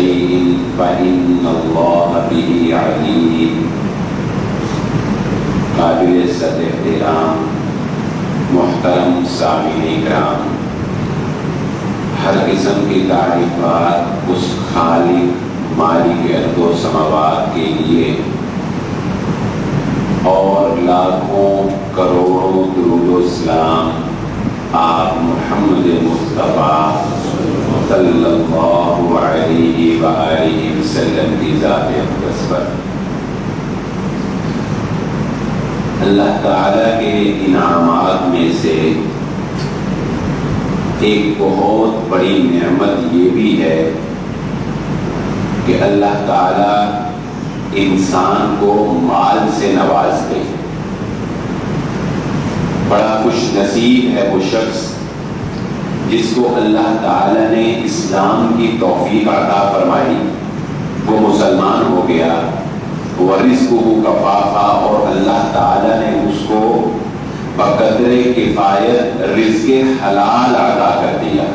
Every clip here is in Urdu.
شيء فإن الله به عليم. قابل صدر احترام محترم سامعین کرام، ہر قسم کی تعریفات اس خالق مالک ارض و سماوات کے لیے اور لاکھوں کروڑوں درود و سلام آپ محمد مصطفیٰ صلی اللہ علیہ وآلہ وسلم کی ذات اقدس پر۔ اللہ تعالیٰ کے انعامات میں سے ایک بہت بڑی نعمت یہ بھی ہے کہ اللہ تعالیٰ انسان کو مال سے نوازتے ہیں۔ بڑا خوش نصیب ہے وہ شخص جس کو اللہ تعالیٰ نے اسلام کی توفیق عطا فرمائی، وہ مسلمان ہو گیا، وَرِزْقُهُ کفافا، اور اللہ تعالیٰ نے اس کو بقدر کفایت رزق حلال عطا کر دیا۔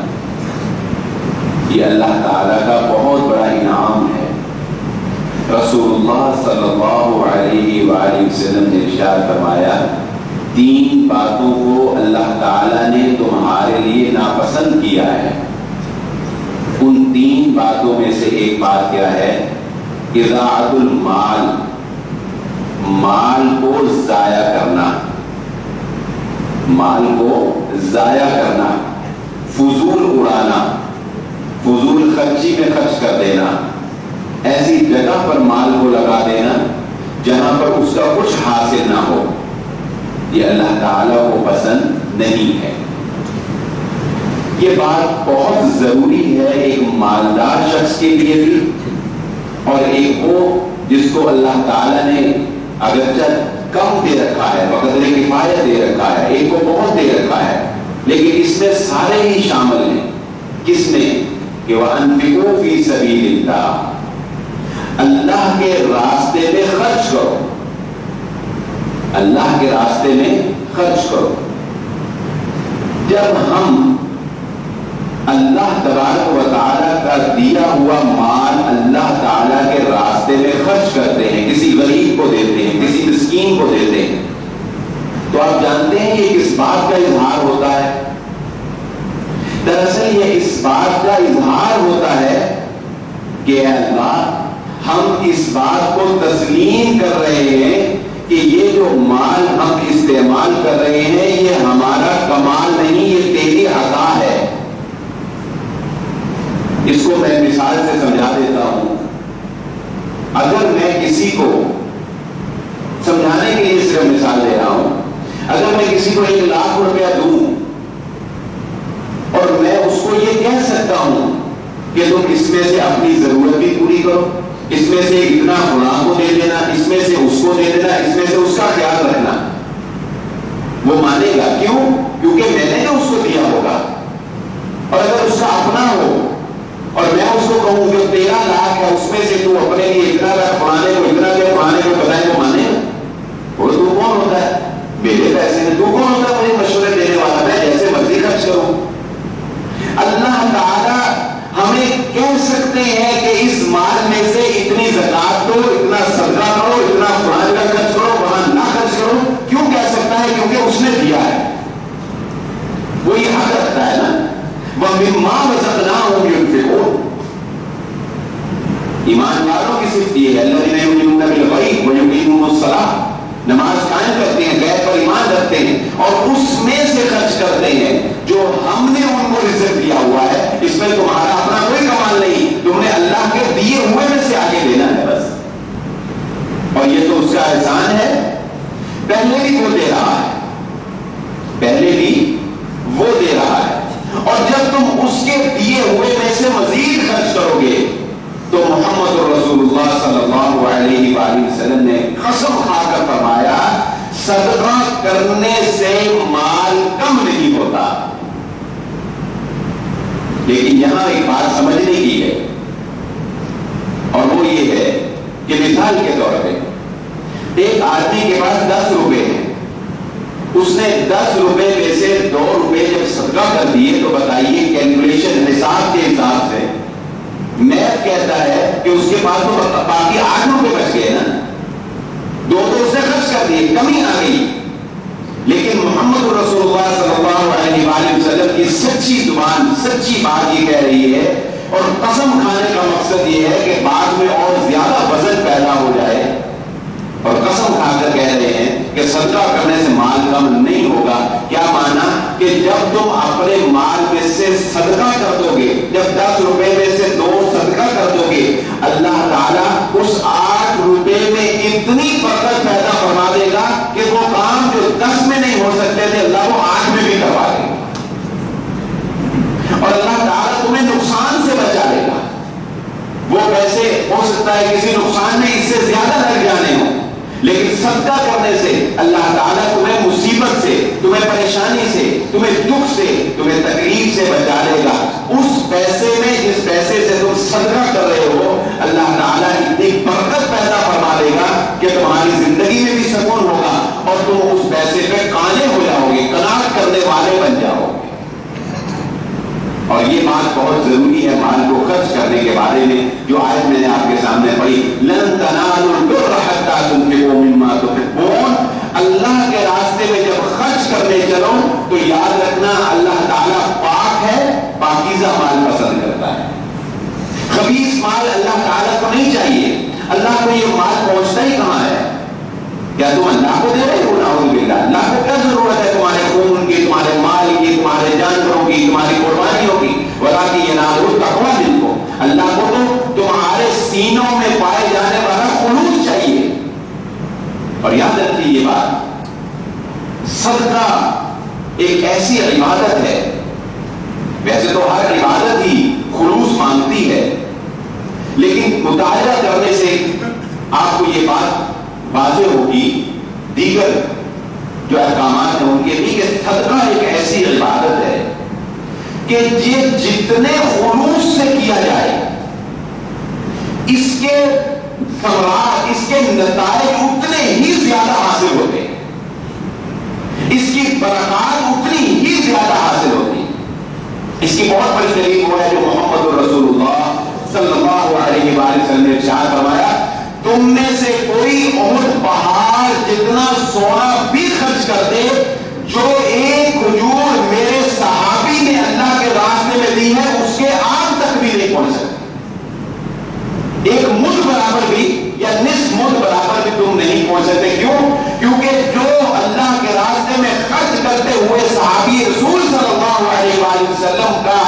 یہ اللہ تعالیٰ کا بہت بڑا انعام ہے۔ رسول اللہ صلی اللہ علیہ وآلہ وسلم نے ارشاد فرمایا، تین باتوں کو اللہ تعالیٰ نے تمہارے لیے ناپسند کیا ہے۔ ان تین باتوں میں سے ایک بات کیا ہے؟ اضاعت المال، مال کو ضائع کرنا، مال کو ضائع کرنا، فضول اڑانا، فضول خرچی میں خرچ کر دینا، ایسی جگہ پر مال کو لگا دینا جہاں پر اس کا کچھ حاصل نہ ہو، یہ اللہ تعالیٰ کو پسند نہیں ہے۔ یہ بات بہت ضروری ہے ایک مالدار شخص کے لیے بھی، اور ایک وہ جس کو اللہ تعالیٰ نے اگرچہ کم دے رکھا ہے، بقدر کفایت دے رکھا ہے، ایک کو بہت دے رکھا ہے، لیکن اس میں سارے ہی شامل ہیں۔ کس میں؟ کہ وَأَنفِقُوا فِي سَبِيلِ اللَّهِ، اللہ کے راستے میں خرچ کرو، اللہ کے راستے میں خرچ کرو۔ جب ہم اللہ تبارک و تعالیٰ کا دیا ہوا مال اللہ تعالیٰ کے راستے میں خرچ کرتے ہیں، کسی غریب کو دیتے ہیں، کسی مسکین کو دیتے ہیں، تو آپ جانتے ہیں یہ کس بات کا اظہار ہوتا ہے؟ دراصل یہ اس بات کا اظہار ہوتا ہے کہ اے اللہ، ہم اس بات کو تسلیم کر رہے ہیں کہ یہ جو مال ہم استعمال کر رہے ہیں یہ ہمارا کمال نہیں، یہ تیری عطا ہے۔ اس کو میں مثال سے سمجھا دیتا ہوں۔ اگر میں کسی کو سمجھانے کے لیے صرف مثال دے رہا ہوں، اگر میں کسی کو 1 لاکھ روپیہ دوں اور میں اس کو یہ کہہ سکتا ہوں کہ تم اس میں سے اپنی ضرورت بھی پوری کرو، اس میں سے اتنا فلاں کو دے دینا، اس میں سے اس کو دے دینا، اس میں سے اس کا خیال رکھنا، وہ مانے گا۔ کیوں؟ کیونکہ میں نے جو اس کو دیا ہوگا۔ اور اگر اس کا اپنا ہو اور میں اس کو کہوں کہ 13 لاکھ ہے، اس میں سے تو اپنے لیے اتنا رکھ، فلانے کو اتنا دے، فلانے کو بتائے، وہ مانے گا؟ وہ تو کون ہوتا ہے؟ میرے پیسے میں تو کون ہوتا ہے مجھے مشورے دینے والا؟ میں جیسے مرضی خرچ کروں۔ اللہ تعالیٰ ہمیں کہہ سکتے ہیں کہ اس مال میں سے اتنی زکات دو، اتنا صدقہ کرو، اتنا فلاں کا خرچ کرو، وہاں نہ خرچ کرو۔ کیوں کہہ سکتا ہے؟ کیونکہ اس نے دیا ہے، وہ یہ حق رکھتا ہے نا۔ وَمِمَّا رَزَقْنَاهُمْ يُنْفِقُونَ، ایمان والوں کی صفت یہ ہے، الَّذِينَ يُؤْمِنُونَ بِالْغَيْبِ وَيُقِيمُونَ الصَّلَاةَ، نماز قائم کرتے ہیں، غیب پر ایمان رکھتے ہیں اور اس میں سے خرچ کرتے ہیں جو ہم نے ان کو رزق دیا ہوا ہے۔ اس میں تمہارا اپنا کوئی کمال نہیں، تم نے اللہ کے دیے ہوئے میں سے آگے دینا ہے بس، اور یہ تو اس کا احسان ہے۔ پہلے بھی وہ دے رہا ہے، پہلے بھی وہ دے رہا ہے، اور جب تم اس کے دیے ہوئے میں سے مزید خرچ کرو گے تو محمد رسول اللہ صلی اللہ علیہ وآلہ وسلم نے قسم کھا کر فرمایا، صدقہ کرنے سے مال کم نہیں ہوتا۔ لیکن یہاں ایک بات سمجھنے کی ہے، اور وہ یہ ہے کہ مثال کے طور پہ ایک آدمی کے پاس 10 روپے ہیں، اس نے 10 روپے میں سے 2 روپے جب صدقہ کر دیے تو بتائیے کیلکولیشن حساب کے حساب سے، میتھ کہتا ہے کہ اس کے پاس تو باقی 8 روپے بچ گئے نا، 2 تو اس نے خرچ کر دیے، کمی آ گئی. لیکن محمد رسول اللہ صلی اللہ علیہ وآلہ وسلم کی سچی زبان سچی بات یہ کہہ رہی ہے، اور قسم کھانے کا مقصد یہ ہے کہ بعد میں اور زیادہ وزن پیدا ہو جائے، اور قسم کھا کر کہہ رہے ہیں کہ صدقہ کرنے سے مال کم نہیں ہوگا. کیا مانا کہ جب تم اپنے مال میں سے صدقہ کر دو گے، جب 10 روپے میں سے 2 صدقہ کر دو گے، اللہ تعالیٰ اس 8 روپے میں اتنی برکت پیدا فرما دے گا کہ وہ کام جو 10 میں نہیں ہو سکتے تھے اللہ وہ 8 میں بھی کروا دے گا. اور اللہ تعالیٰ تمہیں نقصان سے بچا لے گا. وہ پیسے ہو سکتا ہے کسی نقصان میں اس سے زیادہ لگ جانے ہوں، لیکن صدقہ کرنے سے اللہ تعالیٰ تمہیں مصیبت سے، تمہیں پریشانی سے، تمہیں دکھ سے، تمہیں تکلیف سے بچا لے گا. اس پیسے میں جس پیسے سے تم صدقہ کر رہے ہو اللہ تعالیٰ اتنی برکت پیدا فرما دے گا کہ تمہاری زندگی میں بھی سکون ہوگا اور تم اس پیسے پہ قانع ہو جاؤ گے، قناعت کرنے والے بن جاؤ گے. اور یہ بات بہت ضروری ہے مال کو خرچ کرنے کے بارے میں، جو آیت میں نے آپ کے سامنے پڑھی، لن تنالوا البر حتى تنفقوا مما تحبون. اللہ کے راستے میں جب خرچ کرنے چلو تو یاد رکھنا اللہ تعالیٰ پاک ہے، پاکیزہ مال پسند کرتا ہے. خبیث مال اللہ تعالیٰ کو نہیں چاہیے. اللہ کو یہ مال پہنچتا ہی کہاں ہے؟ کیا تم اللہ کو دے رہے ہو؟ نعوذ باللہ. اللہ کو کیا ضرورت ہے تمہارے خون کی، تمہارے مال کی، تمہارے جانوروں کی، تمہاری قربانیوں کی؟ وَلَٰكِنْ يَنَالُهُ التَّقْوَىٰ مِنكُمْ. اللہ کو تو تمہارے سینوں میں پائے جانے والا خلوص چاہیے. اور یاد رکھیے یہ بات، صدقہ ایک ایسی عبادت ہے، ویسے تو ہر عبادت ہی خلوص مانگتی ہے، لیکن مطالعہ کرنے سے آپ کو یہ بات واضح ہوگی، دیگر جو احکامات ہیں ان کے بھی، کہ صدقہ ایک ایسی عبادت ہے کہ یہ جتنے خلوص سے کیا جائے اس کے ثمرات، اس کے نتائج اتنے ہی زیادہ حاصل ہوتے ہیں، اس کی برکات اتنی ہی زیادہ حاصل ہوتی. اس کی بہت بڑی دلیل وہ ہے جو محمد رسول اللہ صلی اللہ علیہ وآلہ وسلم نے ارشاد فرمایا، تم میں سے کوئی احد پہاڑ جتنا سونا بھی خرچ کر دے، جو ایک کھجور میرے صحابی نے اللہ کے راستے میں دی ہے اس کے آگ تک بھی نہیں پہنچ سکتے. ایک مد برابر بھی یا نصف مد برابر بھی تم نہیں پہنچ سکتے. کیوں؟ کیونکہ جو اللہ کے راستے میں خرچ کرتے ہوئے صحابی رسول صلی اللہ علیہ وآلہ وسلم کا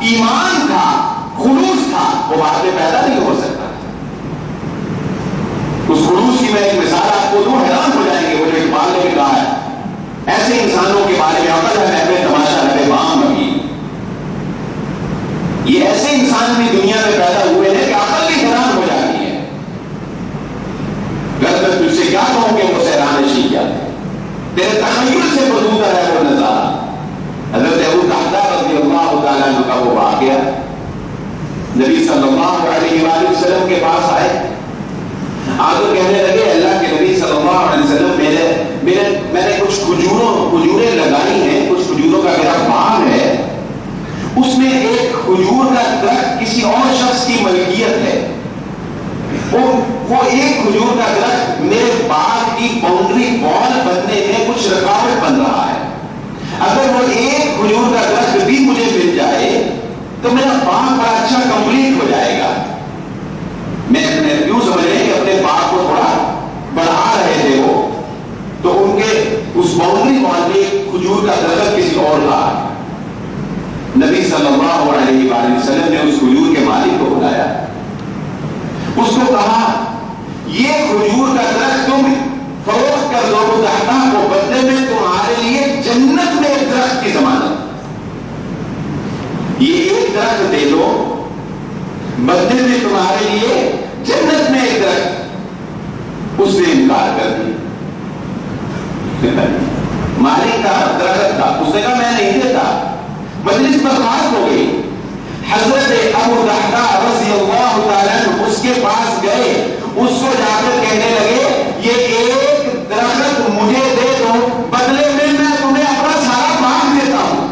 ایمان تھا، خلوص تھا، وہ بعد میں پیدا نہیں ہو سکتا. اس خلوص کی میں ایک مثال آپ کو دوں، حیران ہو جائیں گے. وہ جو اقبال نے بھی کہا ہے، ایسے انسانوں کے بارے میں عقل ہے محفل تماشا رہے بام ابھی. یہ ایسے انسان بھی دنیا میں پیدا ہوئے ہیں کہ عقل بھی حیران ہو جاتی ہے. اگر میں تجھ سے کیا کہوں کہ وہ سیرانشی کیا ہے، تیرے تخیل سے بدوتا ہے وہ نظارہ. حضرت ابو الدرداء رضی اللہ تعالیٰ عنہ کا وہ واقعہ، نبی صلی اللہ علیہ وآلہ وسلم کے پاس آئے، آگے کہنے لگے اللہ کے نبی صلی اللہ علیہ وسلم میں نے کچھ کھجوریں لگائی ہیں، کچھ کھجوروں کا میرا باغ ہے، اس میں ایک کھجور کا درخت کسی اور شخص کی ملکیت ہے، وہ ایک کھجور کا درخت میرے باغ کی باؤنڈری وال بننے میں کچھ رکاوٹ بن رہا ہے. اگر وہ ایک کھجور کا درخت بھی مجھے مل جائے تو میرا باغ بڑا اچھا کمپلیٹ ہو جائے گا. میں یوں سمجھ رہے ہیں کہ اپنے باغ کو تھوڑا بڑھا رہے تھے وہ، تو ان کے اس باؤنڈری وال میں کھجور کا درخت کسی اور تھا. نبی صلی اللہ علیہ وآلہ وسلم نے اس کھجور کے مالک کو بلایا، اس کو کہا یہ کھجور کا درخت تم فروخت کر دو متحدہ کو، بدلے میں تمہارے لیے جنت میں ایک درخت کی ضمانت. یہ ایک درخت دے دو، بدلے میں تمہارے لیے جنت میں ایک درخت. اس نے انکار کر دیا. مالک کا درخت تھا، اس نے کہا میں نہیں دیتا. مجلس برخاست ہو گئی. حضرت ابو الدرداء رضی اللہ تعالیٰ عنہ اس کے پاس گئے، اس کو جا کر کہنے لگے یہ ایک درخت مجھے دے دو، بدلے میں تمہیں اپنا سارا باغ دیتا ہوں.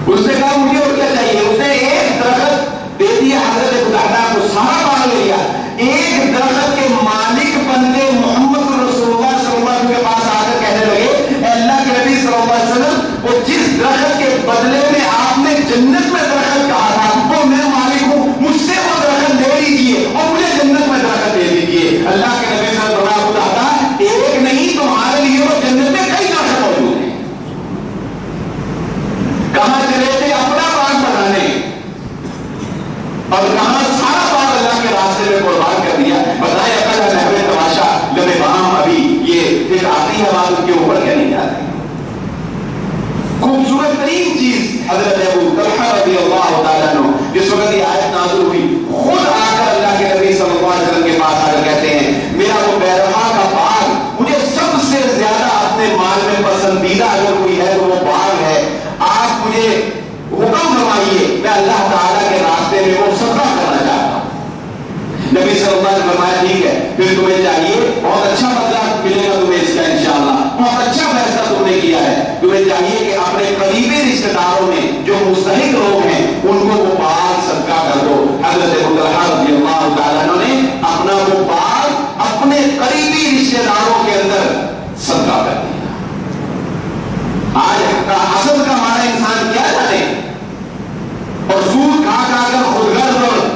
اس نے کہا مجھے اور کیا چاہیے. اس نے ایک درخت دے دیا لیے حضرت قتادہ کو سارا باغ لے لیا. ایک درخت کے مالک بنتے محمد رسول اللہ صلی اللہ علیہ وسلم کے پاس آ کر کہنے لگے اے اللہ کے نبی صلی اللہ علیہ وسلم وہ جس درخت کے بدلے میں آپ نے جنت میں درخت کہا تھا وہ میں مالک ہوں, مجھ سے وہ درخت لے لیجیے اور مجھے جنت میں درخت دے دیجیے. اللہ کے نبی صلی اللہ علیہ وسلم بتاتا ایک نہیں تمہارے لیے وہ جنت میں کئی درخت موجود ہیں. کہاں چلے تھے اپنا باغ بنانے اور کہاں سارا باغ اللہ کے راستے میں قربان کر دیا. بتائیں اکل نحوے تماشا لبے بام ابھی یہ پھر آتی ہے بات ان کے اوپر کیا نہیں جاتی. خوبصورت ترین چیز حضرت ابو طلحہ رضی اللہ تعالیٰ عنہ جس وقت یہ آیت نازل ہوئی خود آ کر اللہ کے نبی صلی اللہ علیہ وسلم کے پاس آ کر کہتے ہیں میرا وہ بیرحا کا باغ مجھے سب سے زیادہ اپنے مال میں پسندیدہ اگر کوئی ہے تو وہ باغ ہے. آپ مجھے حکم فرمائیے میں اللہ تعالیٰ کے راستے میں وہ صدقہ کرنا چاہتا ہوں. نبی صلی اللہ علیہ وسلم فرمایا ٹھیک ہے پھر تمہیں چاہیے بہت اچھا بدلہ ملے گا تمہیں اس کا انشاءاللہ, بہت اچھا فیصلہ تم نے کیا ہے. تمہیں چاہیے کہ اپنے قریبی رشتہ داروں میں جو مستحق لوگ ہیں ان کو وہ باغ صدقہ کر دو. حضرت ابو طلحہ رضی اللہ تعالیٰ عنہ نے اپنا وہ باغ اپنے قریبی رشتہ داروں کے اندر صدقہ کر دیا. آج کا حسد کا ہمارا انسان کیا جانے اور سود کھا کھا کر خودغرض اور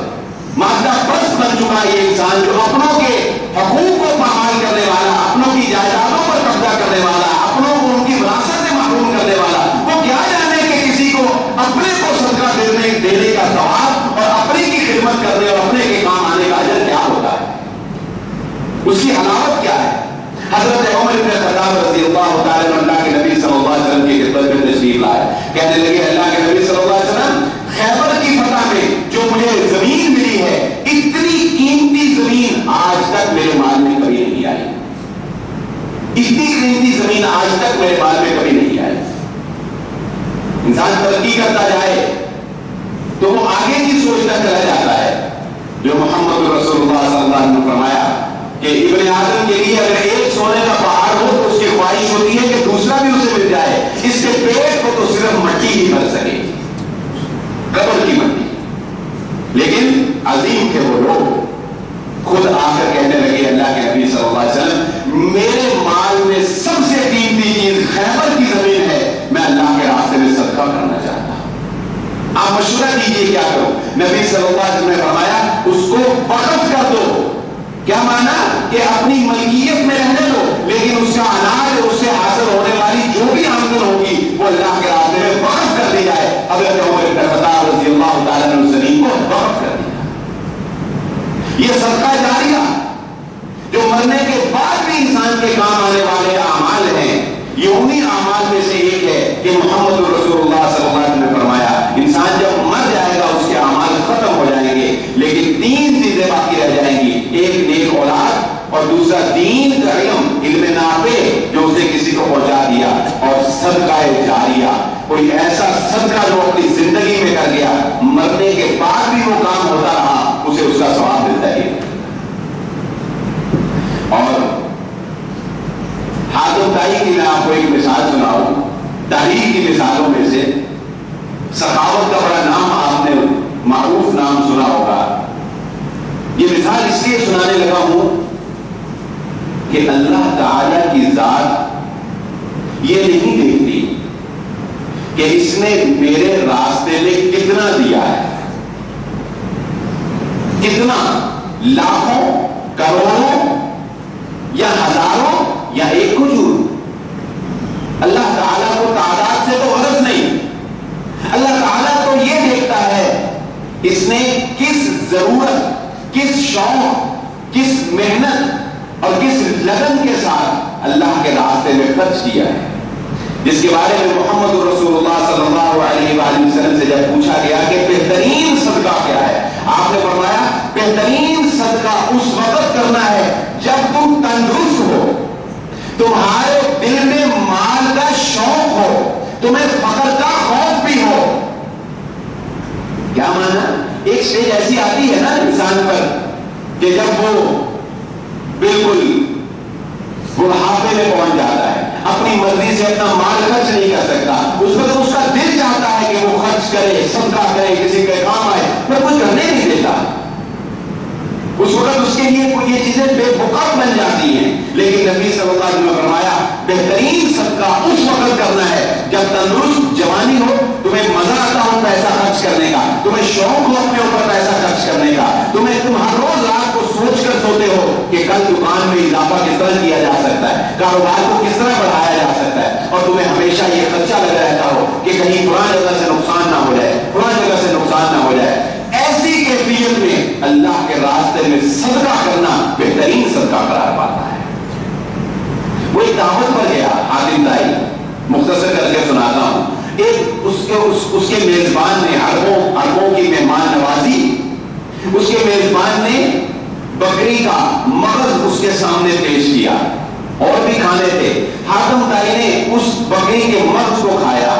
مادہ پرست بن چکا یہ انسان جو اپنوں کے حقوق کو پامال کرنے والا, اپنوں کی جائیدادوں پر قبضہ کرنے والا, اپنوں کو ان کی وراثت سے محروم کرنے والا, وہ کیا جانے کہ کسی کو اپنے کو صدقہ دینے کا ثواب اور اپنے کی خدمت کرنے اور اپنے کے کام آنے کا اجر کیا ہوتا ہے, اس کی حلاوت کیا ہے. حضرت عمر بن خطاب رضی اللہ تعالیٰ عنہ اللہ کے نبی صلی اللہ علیہ وسلم کی خدمت میں تشریف لائے. کہنے لگے اللہ کے نبی صلی اللہ علیہ وسلم خیبر کی فتح میں جو مجھے زمین ملی ہے اتنی قیمتی زمین آج تک میرے مال میں کبھی نہیں آئی. اتنی قیمتی زمین آج تک میرے مال میں کبھی نہیں آئی. انسان ترقی کرتا جائے تو وہ آگے کی سوچتا چلا جاتا ہے. جو محمد رسول اللہ صلی اللہ علیہ وسلم نے فرمایا کہ ابن آدم کے لیے اگر ایک سونے کا پہاڑ ہو تو اس کی خواہش ہوتی ہے کہ دوسرا بھی اسے مل جائے. اس کے پیٹ کو تو صرف مٹی ہی بھر سکے, قبر کی مٹی. لیکن عظیم تھے وہ لوگ, خود آ کر کہنے لگے اللہ کے نبی صلی اللہ علیہ وسلم میرے مال میں سب سے قیمتی چیز خیبر کی زمین ہے, میں اللہ کے راستے میں صدقہ کرنا چاہتا ہوں. آپ مشورہ کیجئے کیا کرو. نبی صلی اللہ علیہ وسلم نے فرمایا اس کو وقف کر دو. کیا مانا کہ اپنی ملکیت میں رہنے دو لیکن اس کا اناج اور اس سے حاصل ہونے والی جو بھی آمدن ہوگی وہ اللہ کے راستے میں وقف کر دی جائے. حضرت عمر بن خطاب رضی اللہ تعالیٰ عنہ زمین کو وقف کر دیا. یہ صدقہ جاریہ جو مرنے کے بعد بھی انسان کے کام آنے والے اعمال ہیں. یہ انہی اعمال میں سے ایک ہے کہ محمد رسول اللہ صلی اللہ علیہ وسلم نے فرمایا انسان جب مر جائے گا اس کے اعمال ختم ہو جائیں گے لیکن تین چیزیں باقی رہ جائیں گی. ایک نیک اولاد اور دوسرا دین کا علم نافع جو اسے کسی کو پہنچا دیا اور صدقہ جاریہ کوئی ایسا صدقہ جو اپنی زندگی میں کر گیا مرنے کے بعد بھی وہ کام ہوتا رہا اسے اس کا ثواب ملتا ہے. اور حاتم طائی کی میں آپ کو ایک مثال سناؤں. تاریخ کی مثالوں میں سے سخاوت کا بڑا نام آپ نے معروف نام سنا ہوگا. یہ مثال اس لیے سنانے لگا ہوں کہ اللہ تعالی کی ذات یہ نہیں دیکھتی کہ اس نے میرے راستے میں کتنا دیا ہے, کتنا, لاکھوں, کروڑوں یا ہزاروں یا ایک کھجور. اللہ تعالیٰ کو تعداد سے تو غرض نہیں. اللہ تعالیٰ تو یہ دیکھتا ہے اس نے کس ضرورت, کس شوق, کس محنت اور کس لگن کے ساتھ اللہ کے راستے میں خرچ کیا ہے. جس کے بارے میں محمد رسول اللہ صلی اللہ علیہ وآلہ وسلم سے جب پوچھا گیا کہ بہترین صدقہ کیا ہے, آپ نے فرمایا بہترین صدقہ اس وقت کرنا ہے جب تم تندرست ہو, تمہارے دل میں مال کا شوق ہو, تمہیں فقر کا خوف بھی ہو. کیا مانا, ایک سٹیج ایسی آتی ہے نا انسان پر کہ جب وہ بالکل بڑھاپے میں پہنچ جاتا ہے, اپنی مرضی سے اپنا مال خرچ نہیں کر سکتا, اس وقت اس کا دل چاہتا ہے کہ وہ خرچ کرے، صدقہ کرے، کسی کے کام آئے، وہ کوئی کرنے نہیں دیتا. اس وقت اس کے لیے یہ چیزیں بے وقت بن جاتی ہیں. لیکن نبی صلی اللہ علیہ وسلم نے فرمایا بہترین صدقہ اس وقت کرنا ہے جب تندرست جوانی ہو، تمہیں مزہ آتا ہو پیسہ خرچ کرنے کا، تمہیں شوق ہو اپنے اوپر پیسہ خرچ کرنے کا، تم ہر روز رات کو سوچ کر سوتے ہو کہ کل دکان میں اضافہ کس طرح کیا جا سکتا ہے، کاروبار کو کس طرح بڑھایا جا سکتا ہے، اور تمہیں ہمیشہ یہ خدشہ لگا رہتا ہو کہ کہیں فلاں جگہ سے نقصان نہ ہو جائے، فلاں جگہ سے نقصان نہ ہو جائے. ایسی کیفیت میں اللہ کے راستے میں صدقہ کرنا بہترین صدقہ قرار پاتا ہے. وہ ایک دعوت پر گیا حاتم دائی، مختصر کر کے سناتا ہوں. ایک اس کے میزبان نے عربوں کی مہمان نوازی، اس کے میزبان نے بکری کا مغز اس کے سامنے پیش کیا، اور بھی کھانے تھے. حاتم دائی نے اس بکری کے مغز کو کھایا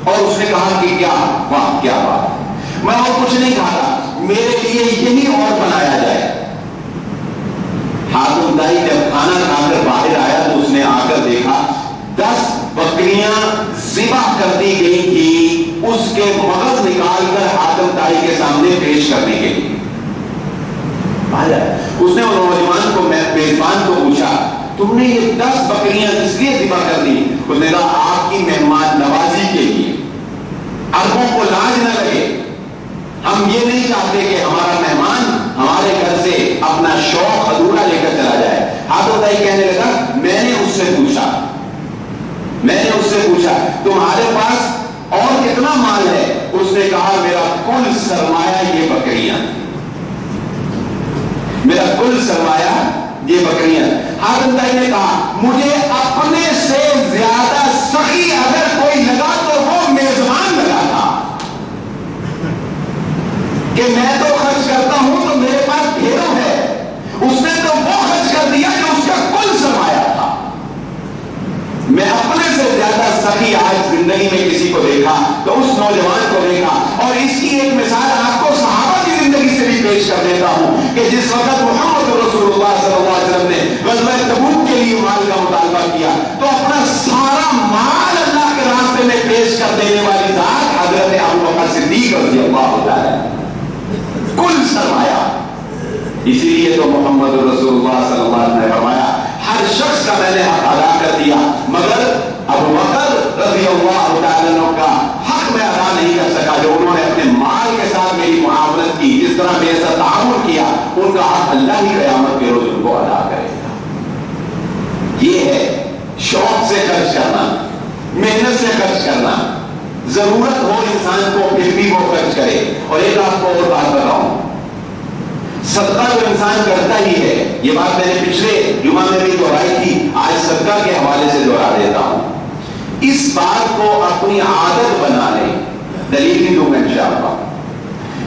اور اس نے کہا کہ کیا واہ کیا بات، میں اور کچھ نہیں کھاتا، میرے لیے یہی اور بنایا جائے. حاتم دائی جب کھانا کھا کر باہر آیا تو اس نے آ کر دیکھا 10 بکریاں ذبح کر دی گئی تھی اس کے مغز نکال کر حاتم دائی کے سامنے پیش کرنے کے لیے. اس نے وہ نوجوان کو میزبان کو پوچھا تم نے یہ 10 بکریاں کس لیے ذبح کر دی؟ اس نے کہا آپ کی مہمان نوازی کے لیے، عربوں کو لاج نہ لگے، ہم یہ نہیں چاہتے کہ ہمارا مہمان ہمارے گھر سے اپنا شوق ادھورا لے کر چلا جائے. حاتم دائی کہنے لگا میں نے اس سے پوچھا تمہارے پاس اور کتنا مال ہے؟ اس نے کہا میرا کل سرمایہ یہ بکریاں، میرا کل سرمایہ یہ بکریاں. حاتم دائی نے کہا مجھے اپنے سے زیادہ سخی اگر کوئی لگا تو وہ میزبان لگا تھا کہ میں تو خرچ کرتا ہوں تو میرے پاس ڈھیروں ہے، اس نے تو وہ خرچ کر دیا جو اس کا کل سرمایہ تھا. میں اپنے سے زیادہ سخی آج زندگی میں کسی کو دیکھا تو اس نوجوان کو دیکھا. اور اس کی ایک مثال آپ کو صحابہ کی زندگی سے بھی پیش کر دیتا ہوں کہ جس وقت محمد رسول اللہ صلی اللہ علیہ وسلم نے غزوہ تبوک کے لیے مال کا مطالبہ کیا تو اپنا سارا مال اللہ کے راستے میں پیش کر دینے والی ذات حضرت ابوبکر صدیق رضی اللہ عنہ، کل سرمایہ. اسی لیے تو محمد رسول اللہ صلی اللہ علیہ وسلم نے فرمایا ہر شخص کا میں نے حق ادا کر دیا مگر ابوبکر رضی اللہ تعالیٰ عنہ کا حق میں ادا نہیں کر سکا جو انہوں نے اپنے مال کے ساتھ میری معاملت کی، جس طرح میرے ساتھ تعاون کیا، ان کا حق اللہ ہی قیامت کے روز ان کو ادا کرے گا. یہ ہے شوق سے خرچ کرنا، محنت سے خرچ کرنا. ضرورت ہو انسان کو پھر بھی وہ خرچ کرے. اور ایک آپ کو اور بات بتاؤں، صدقہ جو انسان کرتا ہی ہے، یہ بات میں نے پچھلے جمعہ میں بھی دہرائی تھی، آج صدقہ کے حوالے سے دہرا دیتا ہوں. اس بات کو اپنی عادت بنا لیں، دلیل بھی دوں گا انشاءاللہ.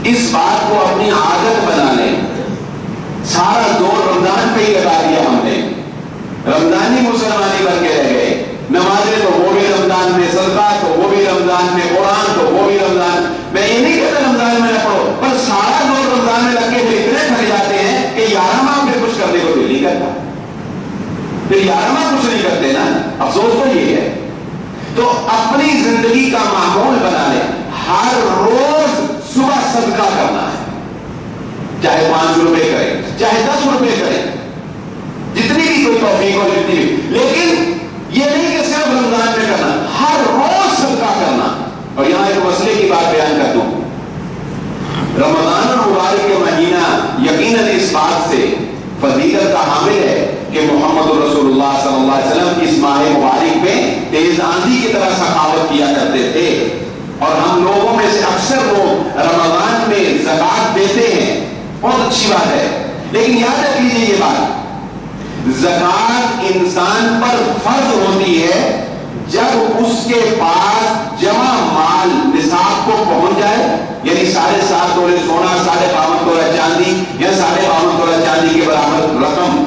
اس بات کو اپنی عادت بنا لیں. سارا زور رمضان پہ ہی لگا دیا ہم نے، رمضانی مسلمانی بن کے رہ گئے. نمازیں تو وہ بھی رمضان میں، صدقہ تو وہ بھی رمضان میں، قرآن تو وہ بھی رمضان. میں یہ نہیں کہتا رمضان میں نہ پڑھو، پر سارا زور رمضان میں لگ کے پھر اتنے تھک جاتے ہیں کہ 11واں پھر کچھ کرنے کو دل نہیں کرتا، پھر 11واں کچھ نہیں کرتے نا. افسوس تو یہ ہے. تو اپنی زندگی کا ماحول بنا لیں، ہر روز صبح صدقہ کرنا ہے، چاہے 5 روپے کریں چاہے 10 روپے کریں، جتنی بھی کوئی توفیق ہو جتنی بھی. لیکن یہ نہیں کہ صرف رمضان میں کرنا، ہر روز صدقہ کرنا. اور یہاں ایک مسئلے کی بات بیان کر دوں. رمضان المبارک کے مہینہ یقیناً اس بات سے فضیلت کا حامل ہے کہ محمد رسول اللہ صلی اللہ علیہ وسلم اس ماہ مبارک میں تیز آندھی کی طرح سخاوت کیا کرتے تھے. اور ہم لوگوں میں سے اکثر لوگ رمضان میں زکات دیتے ہیں، بہت اچھی بات ہے. لیکن یاد رکھ لیجیے یہ بات، زکات انسان پر فرض ہوتی ہے جب اس کے پاس جمع مال نصاب کو پہنچ جائے، یعنی 7.5 تولے سونا، 52 تولہ چاندی یا 52 تولہ چاندی کے برابر رقم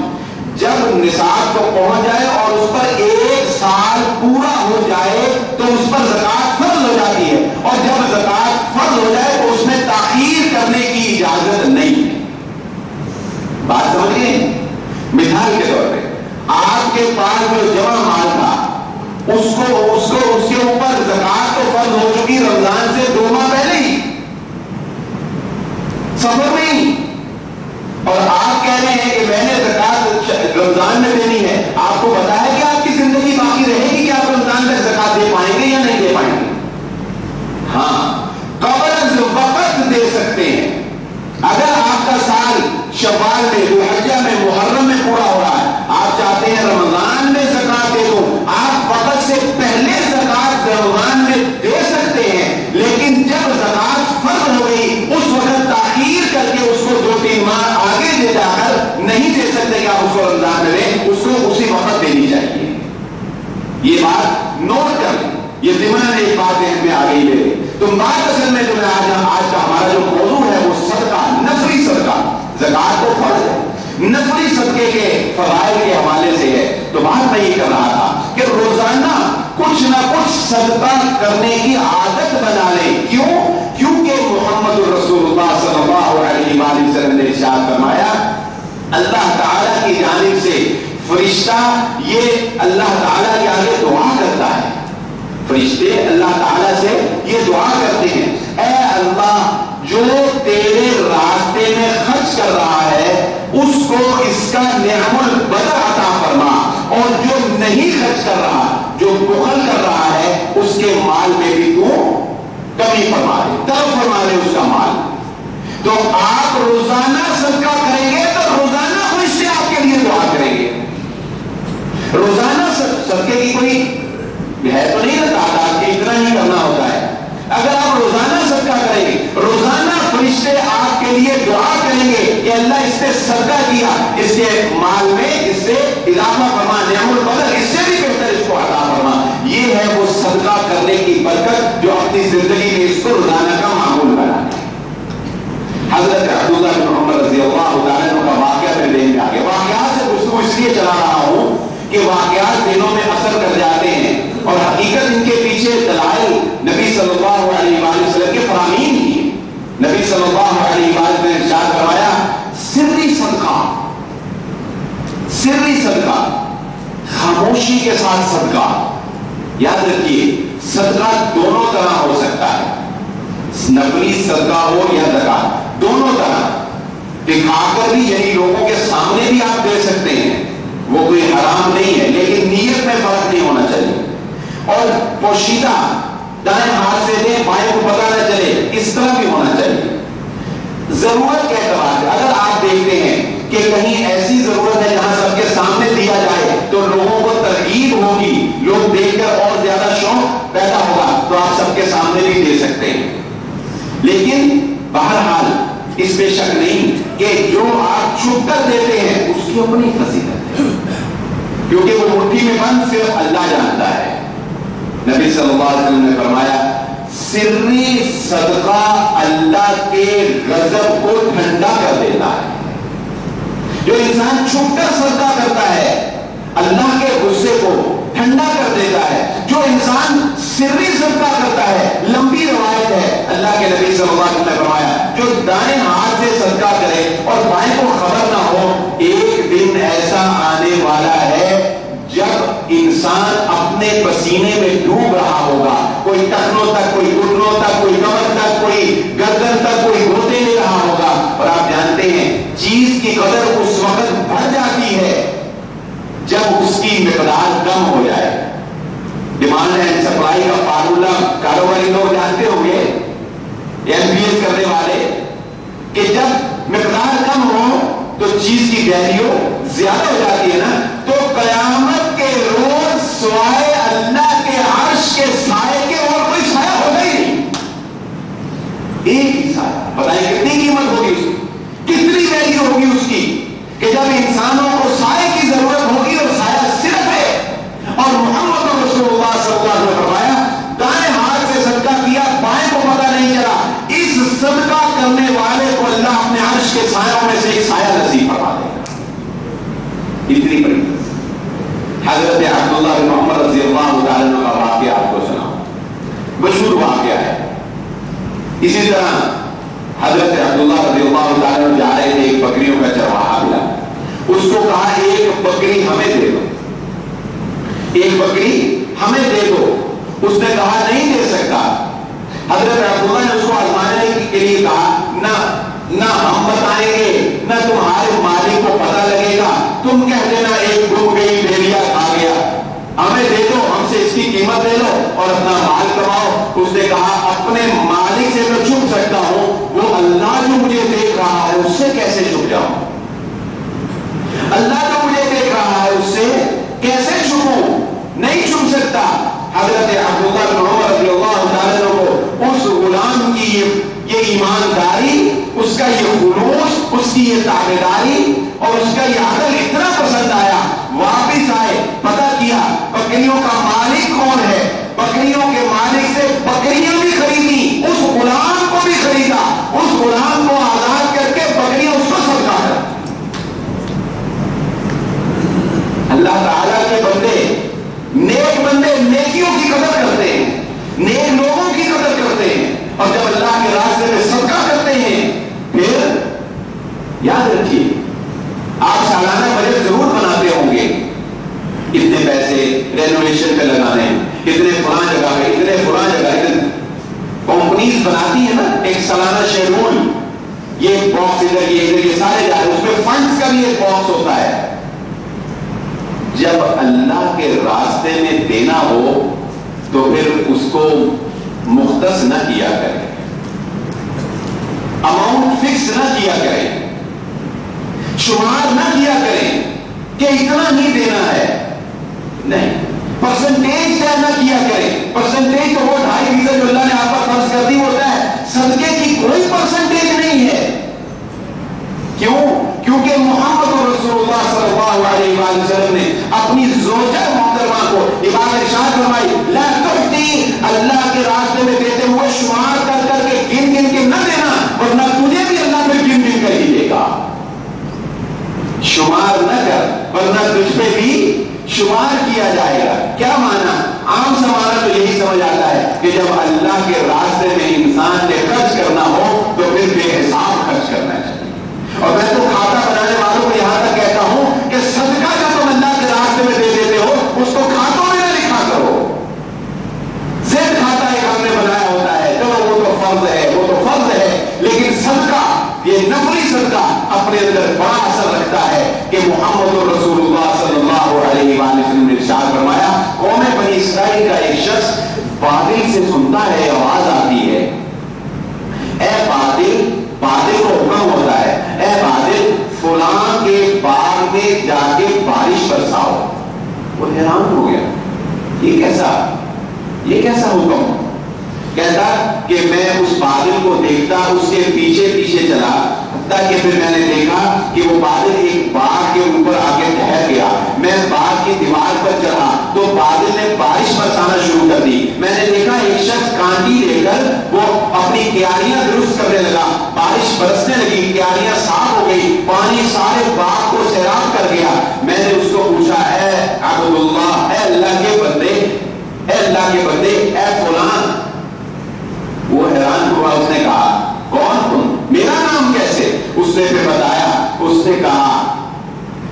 جب نصاب کو پہنچ جائے اور اس پر 1 سال پورا ہو جائے تو اس پر زکات فرض ہو جاتی ہے. اور جب زکات فرض ہو جائے تو اس میں تاخیر کرنے کی اجازت نہیں ہے. بات سمجھ گئے؟ مثال کے طور پہ آپ کے پاس جو جمع مال تھا اس کے اوپر زکات تو تو فرض ہو چکی رمضان سے 2 ماہ پہلے ہی، سفر میں ہی، اور آپ کہہ رہے ہیں کہ میں نے زکات رمضان میں دینی ہے. آپ کو پتا ہے کہ آپ کی زندگی باقی رہے گی کہ آپ رمضان تک زکات دے پائیں گے یا نہیں دے پائیں گے؟ ہاں، قبل از وقت دے سکتے ہیں. اگر آپ کا سال شوال میں، ذوالحجہ میں، محرم میں پورا ہو رہا ہے، آپ چاہتے ہیں رمضان میں زکات دے دو، آپ وقت سے پہلے زکات رمضان میں دے سکتے ہیں. لیکن جب زکات فرض ہو گئی اس وقت تاخیر کر کے اس کو 2-3 ماہ آگے لے جا کر نہیں دے سکتے کہ آپ اس کو رمضان میں دیں، اس کو اسی وقت دینی چاہیے. یہ بات نوٹ کر لیں، یہ ضمن ایک بات ذہن میں آ گئی ہے. تو بات اصل میں جو ہے آج کا ہمارا جو موضوع ہے وہ صدقہ، نفلی صدقہ. زکات تو فرض ہے، نفلی صدقے کے فضائل کے حوالے سے ہے. تو بات میں یہ کر رہا تھا کہ روزانہ کچھ نہ کچھ صدقہ کرنے کی عادت بنا لیں. کیوں؟ کیونکہ محمد رسول اللہ صلی اللہ علیہ وآلہ وسلم نے ارشاد فرمایا، اللہ تعالیٰ کی جانب سے فرشتہ یہ اللہ تعالیٰ کے آگے دعا کرتا ہے. فرشتے اللہ تعالیٰ سے یہ دعا کرتے ہیں، اے اللہ جو تیرے راستے میں خرچ کر رہا ہے اس کو اس کا نعم البدر عطا فرما، اور جو نہیں خرچ کر رہا، جو بخل کر رہا ہے، اس کے مال میں بھی تو کمی فرما دے، طرف فرما دے اس کا مال. تو آپ روزانہ صدقہ کریں گے تو روزانہ فرشتے آپ کے لیے دعا کریں گے. روزانہ صدقے کی کوئی ہے تو نہیں نا تعداد کہ اتنا ہی کرنا ہوتا ہے. اگر آپ روزانہ صدقہ کریں گے، روزانہ فرشتے آپ کے لیے دعا کریں گے کہ اللہ اس سے صدقہ کیا، اس کے مال میں اس سے اضافہ فرما، نعم البدر اس سے بھی بہتر اس کو عطا فرما. یہ ہے وہ صدقہ کرنے کی برکت جو اپنی زندگی میں اس کو روزانہ کا معمول بنا. حضرت عبداللہ بن عمر رضی اللہ تعالیٰ عنہ کا واقعہ میں ذہن میں آ گیا. واقعات سے گفتگو اس لیے چلا رہا ہوں کہ واقعات دلوں میں اثر کر جاتے ہیں اور حقیقت ان کے پیچھے دلائل نبی صلی اللہ علیہ وآلہ وسلم کے فرامین کی. نبی صلی اللہ علیہ وآلہ وسلم نے ارشاد فرمایا، سری صدقہ، سری صدقہ، خاموشی کے ساتھ صدقہ. یاد رکھیے صدقہ دونوں طرح ہو سکتا ہے، نفلی صدقہ ہو یا زکات، دونوں طرح. دکھا کر بھی یعنی لوگوں کے سامنے بھی آپ دے سکتے ہیں، وہ کوئی حرام نہیں ہے، لیکن نیت میں فرق نہیں ہونا چاہیے. اور پوشیدہ دائیں ہاتھ سے دیں، بائیں کو پتہ نہ چلے، اس طرح بھی ہونا چاہیے. ضرورت کے اعتبار سے اگر آپ دیکھتے ہیں کہ کہیں ایسی ضرورت ہے جہاں سب کے سامنے دیا جائے تو لوگوں کو ترغیب ہوگی، لوگ دیکھ کر اور زیادہ شوق پیدا ہوگا، تو آپ سب کے سامنے بھی دے سکتے ہیں. لیکن بہرحال اس پہ شک نہیں کہ جو آپ چھپ کر دیتے ہیں اس کی اپنی فضیلت ہے، کیونکہ وہ مٹھی میں بند صرف اللہ جانتا ہے. نبی صلی اللہ علیہ وسلم نے فرمایا، سری صدقہ اللہ کے غضب کو ٹھنڈا کر دیتا ہے. جو انسان چھپ کر صدقہ کرتا ہے اللہ کے غصے کو ٹھنڈا کر دیتا ہے. جو انسان سری صدقہ کرتا ہے، لمبی روایت ہے، اللہ کے نبی صلی اللہ علیہ وسلم نے فرمایا، جو دائیں ہاتھ سے صدقہ کرے اور بائیں کو خبر نہ ہو، ایک دن ایسا آنے والا ہے جب انسان اپنے پسینے میں ڈوب رہا ہوگا، کوئی ٹخنوں تک، کوئی گھٹنوں تک، کوئی کمر تک، کوئی گردن تک، کوئی گھوٹے لے رہا ہوگا. اور آپ جانتے ہیں چیز کی قدر اس وقت بڑھ جاتی ہے جب اس کی مقدار کم ہو جائے. ڈیمانڈ اینڈ سپلائی کا فارمولا کاروباری لوگ جانتے ہوں گے، MBA کرنے والے، کہ جب مقدار کم ہو تو چیز کی ویلیو زیادہ ہو جاتی ہے نا. تو قیامت کے روز سوائے اللہ کے عرش کے سائے کے اور کوئی سایہ ہوگا ہی نہیں. ایک ہی سایہ، بتائیں کتنی قیمت ہوگی اس کی، کتنی ویلیو ہوگی اس کی، کہ جب انسانوں کو سائے کی ضرورت ہوگی اور سایہ صرف ہے. اور محمد رسول اللہ صلی اللہ علیہ وسلم نے فرمایا، دائیں ہاتھ سے صدقہ کیا، بائیں کو پتہ نہیں چلا، اس صدقہ کرنے والے کو اللہ اپنے عرش کے سایوں میں سے ایک سایہ نصیب فرما دے گا. اتنی بڑی حضرت عبداللہ بن عمر رضی اللہ تعالیٰ عنہ کا واقعہ آپ کو سناؤں، مشہور واقعہ ہے. اسی طرح حضرت عبداللہ رضی اللہ تعالیٰ عنہ جا رہے تھے، ایک بکریوں کا چرواہا ملا، اس کو کہا ایک بکری ہمیں دے دو، ایک بکری ہمیں دے دو. اس نے کہا نہیں دے سکتا. حضرت عبداللہ نے اس کو آزمانے کے لیے کہا، نہ ہم بتائیں گے نہ تمہارے مالک کو پتہ لگے گا، تم کہہ دینا ایک ڈوب گئی بھیڑیا کھا گیا، ہمیں دے دو، ہم سے اس کی قیمت لے لو اور اپنا مال کماؤ۔ اس نے کہا اپنے مالک سے تو چھپ سکتا ہوں، وہ اللہ جو مجھے دیکھ رہا ہے اس سے کیسے چھپ جاؤں؟ اللہ جو مجھے دیکھ رہا ہے اس سے کیسے چھپوں؟ نہیں چھپ سکتا۔ حضرت عبداللہ بن عمر رضی اللہ تعالیٰ کو اس غلام کی یہ ایمانداری، اس کا یہ خلوص، اس کی یہ تابعداری اور اس کا یہ عدل اتنا پسند آیا، واپس آئے، پتہ کیا بکریوں کا مالک کون ہے، بکریوں کے مالک سے بکریاں بھی خریدی، اس غلام کو بھی خریدا، اس غلام کو آزاد کر کے بکریاں اس کو صدقہ کر۔ اللہ تعالیٰ کے بندے، نیک بندے نیکیوں کی قدر کرتے ہیں، نیک لوگوں کی قدر کرتے ہیں، اور جب اللہ کے راستے میں صدقہ کرتے ہیں پھر یاد رکھیے آپ سالانہ بجٹ ضرور بناتے ہوں گے، اتنے پیسے رینوویشن پہ لگانے ہیں، اتنے فلاں جگہ ہے، اتنے فلاں جگہ ہے، کمپنیز بناتی ہے نا ایک سالانہ شیڈول، یہ باکس ادھر یہ سارے جا رہے ہیں، اس میں فنڈز کا بھی ایک باکس ہوتا ہے۔ جب اللہ کے راستے میں دینا ہو تو پھر اس کو مختص نہ کیا کرے، اماؤنٹ فکس نہ کیا کرے، شمار نہ کیا کریں کہ اتنا نہیں دینا ہے، نہیں، پرسنٹیج طے نہ کیا کریں۔ پرسنٹیج تو وہ 2.5% جو اللہ نے آپ پر فرض کر دی ہوتا ہے، صدقے کی کوئی پرسنٹیج نہیں ہے۔ کیوں؟ کیونکہ محمد رسول اللہ صلی اللہ علیہ وآلہ وسلم نے اپنی زوجہ محترمہ کو امام ارشاد فرمائی، لا تحتی، اللہ کے راستے میں دیتے ہوئے شمار کر کر کے گن گن کے نہ دینا، ورنہ تجھے بھی اللہ پہ گن گن کر ہی دے گا۔ شمار نہ کر ورنہ تجھ پہ بھی شمار کیا جائے گا۔ کیا معنی؟ عام سا معنی تو یہی سمجھ آتا ہے کہ جب اللہ کے راستے میں انسان نے خرچ کرنا ہو تو پھر بے حساب خرچ کرنا چاہیے۔ اور میں تو کھاتا بنانے والوں کو یہاں تک کہتا ہوں کہ صدقہ جو تم اللہ کے راستے میں دے دیتے ہو اس کو کھاتوں میں نہ لکھا کرو۔ زید کھاتا ایک ہم نے بنایا ہوتا ہے، چلو وہ تو فرض ہے، وہ تو فرض ہے، لیکن صدقہ، یہ نفلی صدقہ اپنے اندر بڑا اثر رکھتا ہے کہ محمد رسول اللہ صلی اللہ علیہ وآلہ وسلم نے ارشاد فرمایا، قوم بنی اسرائیل کا ایک شخص بادل سے سنتا ہے، آواز آتی ہے، اے بادل، بادل کو حکم ہوتا ہے، اے بادل فلاں کے باغ میں جا کے بارش برساؤ۔ وہ حیران ہو گیا، یہ کیسا حکم؟ کہتا کہ میں اس بادل کو دیکھتا، اس کے پیچھے پیچھے چلا، حتیٰ کہ پھر میں نے دیکھا کہ وہ بادل ایک باغ کے اوپر آ کے ٹھہر گیا، میں باغ کی دیوار پر چڑھا تو بادل نے بارش برسانا شروع کر دی۔ میں نے دیکھا ایک شخص کانٹی لے کر وہ اپنی کیاریاں درست کرنے لگا، بارش برسنے لگی، کیاریاں صاف ہو گئی، پانی سارے باغ کو سیراب کر گیا۔ میں نے اس کو پوچھا، اے عبداللہ، اے اللہ کے بندے، اے اللہ کے بندے، اے فلان۔ وہ حیران ہوا، اس نے کہا کون تم، میرا نام کیسے؟ اس نے پھر بتایا، اس نے کہا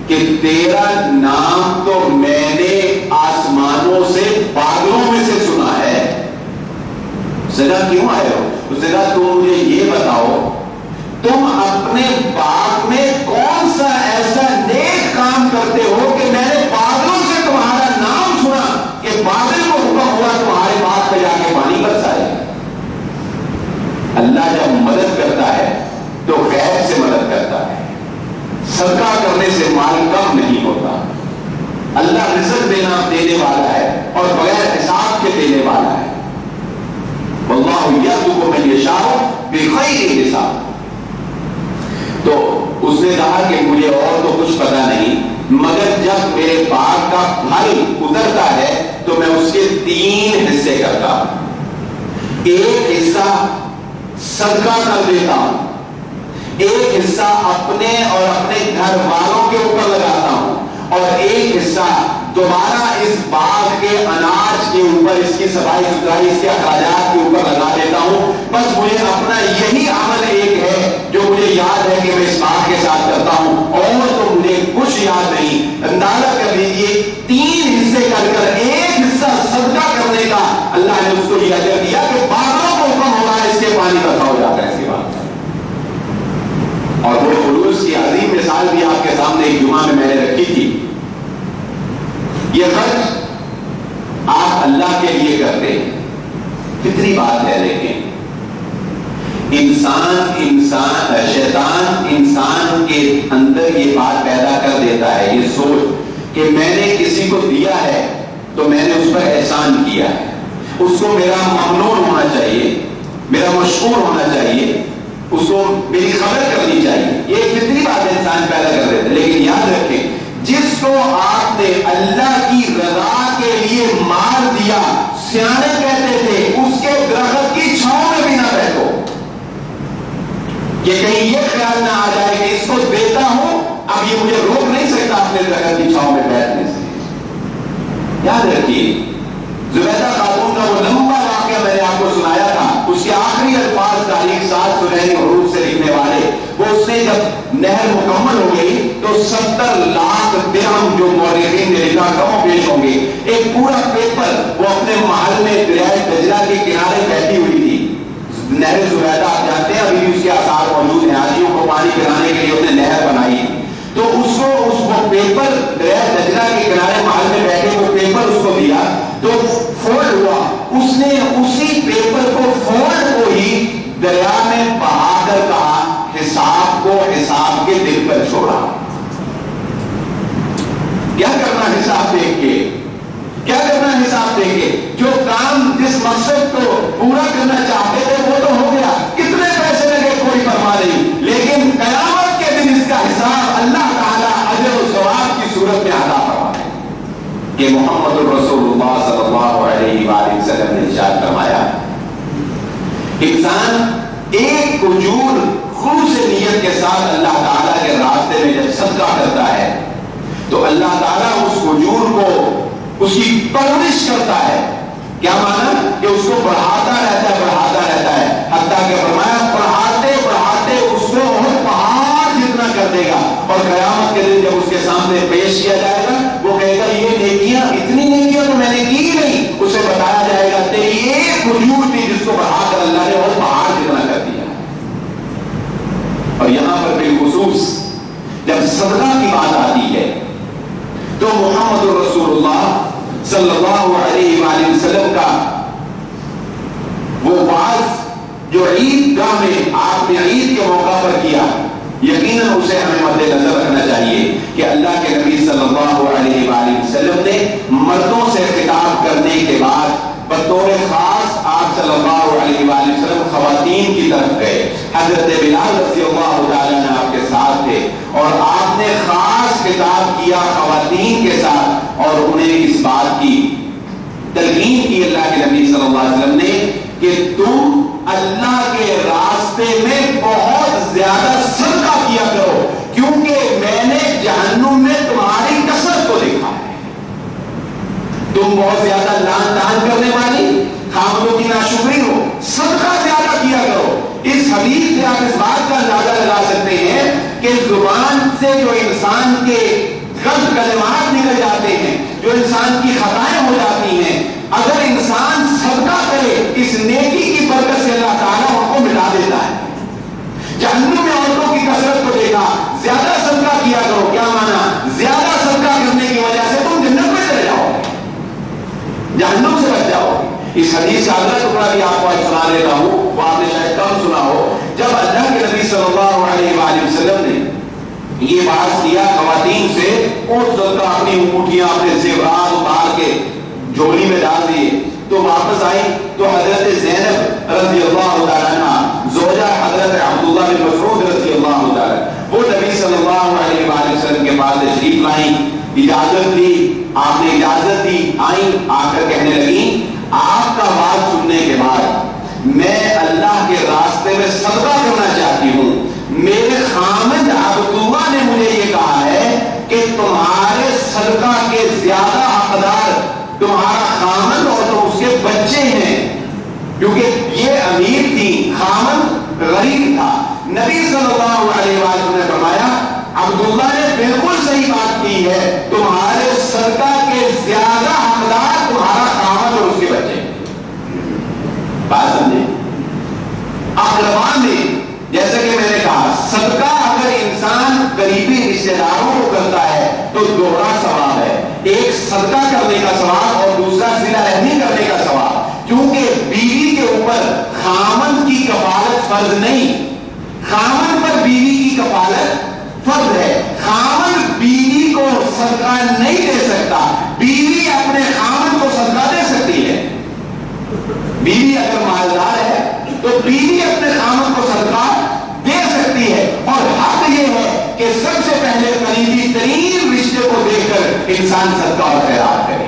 کہ تیرا نام تو میں نے آسمانوں سے، بادلوں میں سے سنا ہے۔ اس نے کہا کیوں آئے ہو؟ اس نے کہا تم مجھے یہ بتاؤ، تم اپنے باغ میں کون سا ایسا نیک کام کرتے ہو کہ میں نے بادلوں سے تمہارا نام سنا کہ بادل کو حکم ہوا تمہارے باغ پہ جا کے پانی برسائے۔ اللہ جب مدد کرتا ہے تو غیب سے مدد کرتا ہے، صدقہ کرنے سے مال کم نہیں ہوتا۔ اللہ رزق دینے والا ہے اور بغیر حساب کے دینے والا ہے۔ واللہ یرزق من یشاء بغیر حساب۔ تو اس نے کہا کہ مجھے اور تو کچھ پتا نہیں، مگر جب میرے باغ کا پھل اترتا ہے تو میں اس کے 3 حصے کرتا ہوں، ایک حصہ صدقہ کر دیتا ہوں، ایک حصہ اپنے اور اپنے گھر والوں کے اوپر لگاتا ہوں، اور ایک حصہ دوبارہ اس باغ کے اناج کے اوپر، اس کی صفائی ستھرائی، اس کے اخراجات کے اوپر لگا دیتا ہوں۔ بس مجھے اپنا یہی عمل ایک ہے جو مجھے یاد ہے کہ میں اس باغ کے ساتھ کرتا ہوں، اور تو مجھے کچھ یاد نہیں۔ اندازہ کر لیجیے 3 حصے کر کر ایک حصہ صدقہ کرنے کا اللہ نے اس کو یہ اجر دیا کہ باغوں کو حکم اس کی عظیم مثال بھی آپ کے سامنے ایک جمعہ میں نے رکھی تھی. یہ خرچ آپ اللہ کے لیے کرتے ہیں، کتنی بات ہے. لیکن شیطان انسان کے اندر یہ بات پیدا کر دیتا ہے، یہ سوچ کہ میں نے کسی کو دیا ہے تو میں نے اس پر احسان کیا ہے، اس کو میرا ممنون ہونا چاہیے، میرا مشکور ہونا چاہیے، اس کو میری خبر کرنی چاہیے. یہ کتنی بات انسان پیدا کر دیتا ہے. لیکن یاد رکھیں، جس کو آپ نے اللہ کی رضا کے لیے مال دیا، سیانے کہتے تھے اس کے درخت کی چھاؤں میں بھی نہ بیٹھو، کہ کہیں یہ خیال نہ آ جائے کہ اس کو دیتا ہوں اب یہ مجھے روک نہیں سکتا اپنے درخت کی چھاؤں میں بیٹھنے سے. یاد رکھیے زبیدہ خاتون کا وہ لمبا واقعہ میں نے آپ کو سنایا تھا، اس کے آخری الفاظ تاریخ 7 سنہری حروف سے لکھنے والے، وہ اس نے جب نہر مکمل ہو گئی تو 70 لاکھ درہم جو مورخین نے لکھا کم و بیش ہوں گے، ایک پورا پیپر وہ اپنے محل میں دریائے دجلہ کے کنارے بیٹھی ہوئی تھی. نہر زبیدہ آپ جانتے ہیں، ابھی بھی اس کے آثار موجود ہیں، حاجیوں کو پانی پلانے کے لیے اس نے نہر بنائی. تو اس کو پیپر دریائے دجلہ کے کنارے محل میں بیٹھے وہ پیپر اس کو دیا تو فولڈ ہوا، اس نے اسی پیپر کو فولڈ کو ہی دریا میں بہا کر کہا حساب کو حساب کے دل پر چھوڑا. کیا کرنا حساب دیکھ کے، کیا کرنا حساب دیکھ کے؟ جو کام جس مقصد کو پورا کرنا چاہتے تھے وہ تو ہو گیا، کتنے پیسے لگے کوئی پرواہ نہیں، لیکن قیامت کے دن اس کا حساب اللہ تعالیٰ اجر و ثواب کی صورت میں ادا فرمائے. کہ محمد الرسول اللہ صلی اللہ علیہ وآلہ وسلم نے ارشاد فرمایا، انسان ایک کھجور خلوص نیت کے ساتھ اللہ تعالیٰ کے راستے میں جب صدقہ کرتا ہے تو اللہ تعالیٰ اس کھجور کو اس کی پرورش کرتا ہے. کیا مانا؟ کہ اس کو بڑھاتا رہتا ہے، بڑھاتا رہتا ہے، حتیٰ کہ فرمایا بڑھاتے بڑھاتے اس کو اور پہاڑ جتنا کر دے گا. اور قیامت کے دن جب اس کے سامنے پیش کیا جائے گا وہ کہے گا یہ نیکیاں، اتنی نیکیاں تو میں نے کی ہی نہیں. اسے بتایا جائے گا تیری ایک کھجور تھی جس کو بڑھا کر اللہ نے اور پہاڑ جتنا کر دیا. اور یہاں پر بالخصوص جب صدقہ کی بات آتی ہے تو محمد رسول اللہ صلی اللہ علیہ وآلہ وسلم کا وہ واعظ جو عید گاہ میں آپ نے عید کے موقع پر کیا، یقیناً اسے ہمیں مد نظر رکھنا چاہیے کہ اللہ کے نبی صلی اللہ علیہ وآلہ وسلم نے مردوں سے خطاب کرنے کے بعد بطور خاص آپ صلی اللہ علیہ وآلہ وسلم خواتین کی طرف گئے. حضرت بلال رضی اللہ تعالیٰ نے آپ کے ساتھ تھے اور آپ نے خاص خطاب کیا خواتین کے ساتھ اور انہیں اس بات کی تلقین کی اللہ کے نبی صلی اللہ علیہ وسلم نے کہ تم اللہ کے راستے میں بہت زیادہ صدقہ کیا کرو، کیونکہ میں نے جہنم میں تمہاری کثرت کو دیکھا ہے. تم بہت زیادہ لان تان کرنے والی، خامدوں کی ناشکری ہو، صدقہ زیادہ کیا کرو. اس حدیث سے آپ اس بات کا اندازہ لگا سکتے ہیں کہ زبان سے جو انسان کے غلط کلمات نکل جاتے ہیں، جو انسان کی خطائیں ہو جاتی ہیں، اگر انسان صدقہ کرے اس نیکی کی برکت سے اللہ تعالیٰ ان کو مٹا دیتا ہے. جہنم میں عورتوں کی کثرت کو دیکھا، زیادہ صدقہ کیا کرو. کیا مانا؟ زیادہ صدقہ کرنے کی وجہ سے تم جنت میں چلے جاؤ، جہنم سے بچ جاؤ. اس حدیث کا اگلا ٹکڑا بھی آپ کو آج سنا لیتا ہوں، وہ آپ نے شاید کم سنا ہو. جب اللہ کے نبی صلی اللہ علیہ وآلہ وسلم نے یہ بات کیا خواتین سے، اس وقت اپنی انگوٹھیاں اپنے زیورات اتار کے جھولی میں ڈال دیے تو واپس آئی تو حضرت زینب رضی اللہ تعالیٰ عنہ زوجہ حضرت عبداللہ بن مسعود رضی اللہ تعالیٰ وہ نبی صلی اللہ علیہ وآلہ وسلم کے پاس تشریف لائیں، اجازت دی، آپ نے اجازت دی، آئیں، آ کر کہنے لگیں آپ کا بات سننے کے بعد میں اللہ کے راستے میں صدقہ کرنا چاہتی ہوں. میرے خامد عبداللہ نے مجھے یہ کہا ہے کہ تمہارے صدقہ کے زیادہ حقدار تمہارا خامد اور تو اس کے بچے ہیں، کیونکہ یہ امیر تھی، خامد غریب تھا. نبی صلی اللہ علیہ وسلم نے فرمایا عبداللہ نے بالکل صحیح بات کی ہے، تمہارے صدقہ کے زیادہ حقدار تمہارا خامد اور اس کے بچے. بات سمجھے؟ اقربان نے جیسے کہ میں نے کہا صدقہ اگر انسان رشتے داروں کو کرتا ہے تو دوہرا ثواب ہے، ایک صدقہ کرنے کا ثواب اور دوسرا صلہ رحمی کرنے کا ثواب، کیونکہ بیوی کے اوپر خامن کی کفالت فرض نہیں، خامن پر بیوی کی کفالت فرض ہے، خامن بیوی کو صدقہ نہیں دے سکتا، بیوی اپنے خامن کو صدقہ دے سکتی ہے، بیوی اگر مالدار ہے تو بیوی اپنے خامن کو صدقہ دے سکتی ہے، اور حق یہ ہے کہ سب سے پہلے قریبی ترین رشتے کو دیکھ کر انسان صدقہ اور خیرات کرے،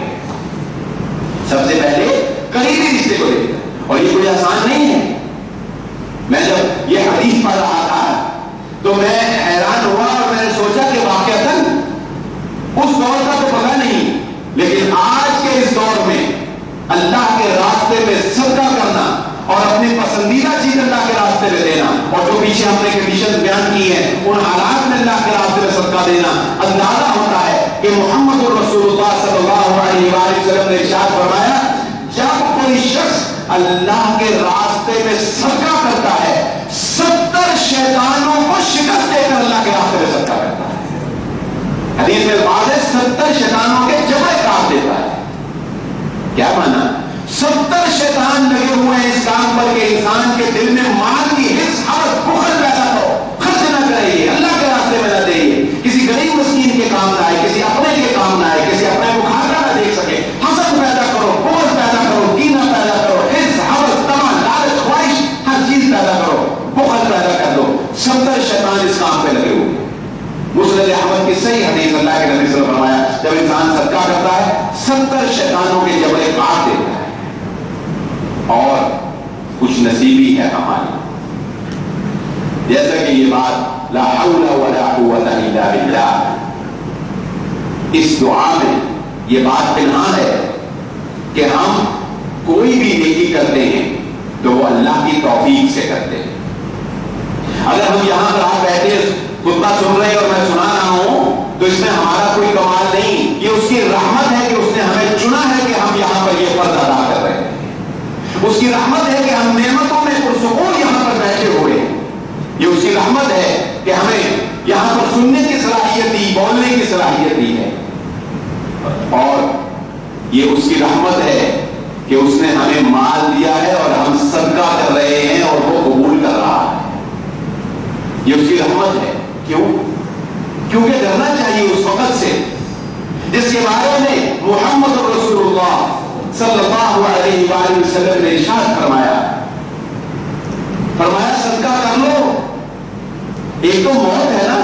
سب سے پہلے قریبی رشتے کو دیکھ کر، اور یہ کوئی آسان نہیں ہے۔ میں جب یہ حدیث پڑھ رہا تھا تو میں حیران ہوا اور میں نے سوچا کہ واقعتاً اس دور کا تو پتہ نہیں، لیکن آج کے اس دور میں اللہ کے راستے میں صدقہ کرنا اور اپنی پسندیدہ چیز اللہ کے راستے میں دینا، اور جو پیچھے ہم نے کنڈیشن بیان کی ہے ان حالات میں اللہ کے راستے میں صدقہ دینا، اندازہ ہوتا ہے کہ محمد رسول اللہ صلی اللہ علیہ وآلہ وسلم نے ارشاد فرمایا جب کوئی شخص اللہ کے راستے میں صدقہ کرتا ہے 70 شیطانوں کو شکست دے کر اللہ کے راستے میں صدقہ کرتا ہے۔ حدیث میں بعض 70 شیطانوں کے جبڑے کاٹ دیتا ہے۔ کیا مانا؟ 70 شیطان لگے ہوئے ہیں اس کام پر کہ انسان کے دل میں مال کی حرص حوث بخل پیدا ہو، خرچ نہ کرے، اللہ کے راستے میں نہ دے، کسی غریب مسکین کے کام نہ آئے، کسی اپنے کے کام نہ آئے، کسی اپنے مخاطرہ نہ دیکھ سکے، حسد پیدا کرو، بغض پیدا کرو، کینہ پیدا کرو، حرص حوث طمع لالچ خواہش ہر چیز پیدا کرو، بخل پیدا کر دو۔ 70 شیطان اس کام پہ لگے ہوئے۔ مسند احمد کی صحیح حدیث اللہ کے نبی صلی اللہ علیہ وسلم نے فرمایا جب انسان صدقہ کرتا ہے 70 شیطانوں کے جبڑے کاٹ دیتا ہے، اور کچھ نصیبی ہے ہماری، جیسا کہ یہ بات لا حول ولا قوت الا باللہ، اس دعا میں یہ بات پنہان ہے کہ ہم کوئی بھی نیکی کرتے ہیں تو وہ اللہ کی توفیق سے کرتے ہیں۔ اگر ہم یہاں پر آپ بیٹھے خطبہ سن رہے ہیں اور میں سنا رہا ہوں تو اس میں ہمارا کوئی کمال نہیں، یہ اس کی رحمت ہے کہ اس نے ہمیں چنا ہے کہ ہم یہاں پر یہ فرض ادا کر رہے ہیں، اس کی رحمت ہے کہ ہم نعمتوں میں پرسکون یہاں پر بیٹھے ہوئے ہیں، یہ اس کی رحمت ہے کہ ہمیں یہاں پر سننے کی صلاحیت دی، بولنے کی صلاحیت دی ہے، اور یہ اس کی رحمت ہے کہ اس نے ہمیں مال دیا ہے اور ہم صدقہ کر رہے ہیں اور وہ قبول کر رہا ہے، یہ اس کی رحمت ہے۔ کیوں؟ کیونکہ ڈرنا چاہیے اس وقت سے جس کے بارے میں محمد رسول اللہ صلی اللہ علیہ وآلہ وسلم نے ارشاد فرمایا صدقہ کر لو۔ ایک تو موت ہے نا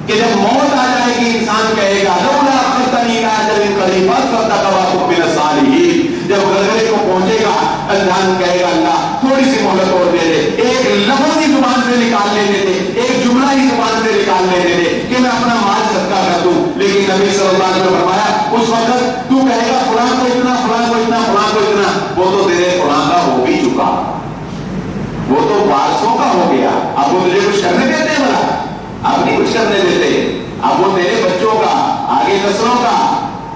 کہ جب موت آ جائے گی انسان کہے گا لولا اخرتنی الی اجل قریب فاصدق واکن من الصالحین، جب غرغرے کو پہنچے گا انسان کہے گا اللہ تھوڑی سی مہلت اور دے دے، ایک لفظ ہی زبان سے نکال لینے دے، ایک جملہ ہی زبان سے نکال لینے دے کہ میں اپنا مال صدقہ کر دوں، لیکن نبی صلی اللہ علیہ وسلم نے فرمایا اس وقت تو کہے گا فلاں کو اتنا، فلاں کو اتنا، فلاں کو اتنا، وہ تو تیرے فلاں کا ہو بھی چکا، وہ تو وارثوں کا ہو گیا، اب وہ تجھے کچھ کرنے دیتے ہیں بھلا؟ اب نہیں کچھ کرنے دیتے، اب وہ تیرے بچوں کا، آگے نسلوں کا،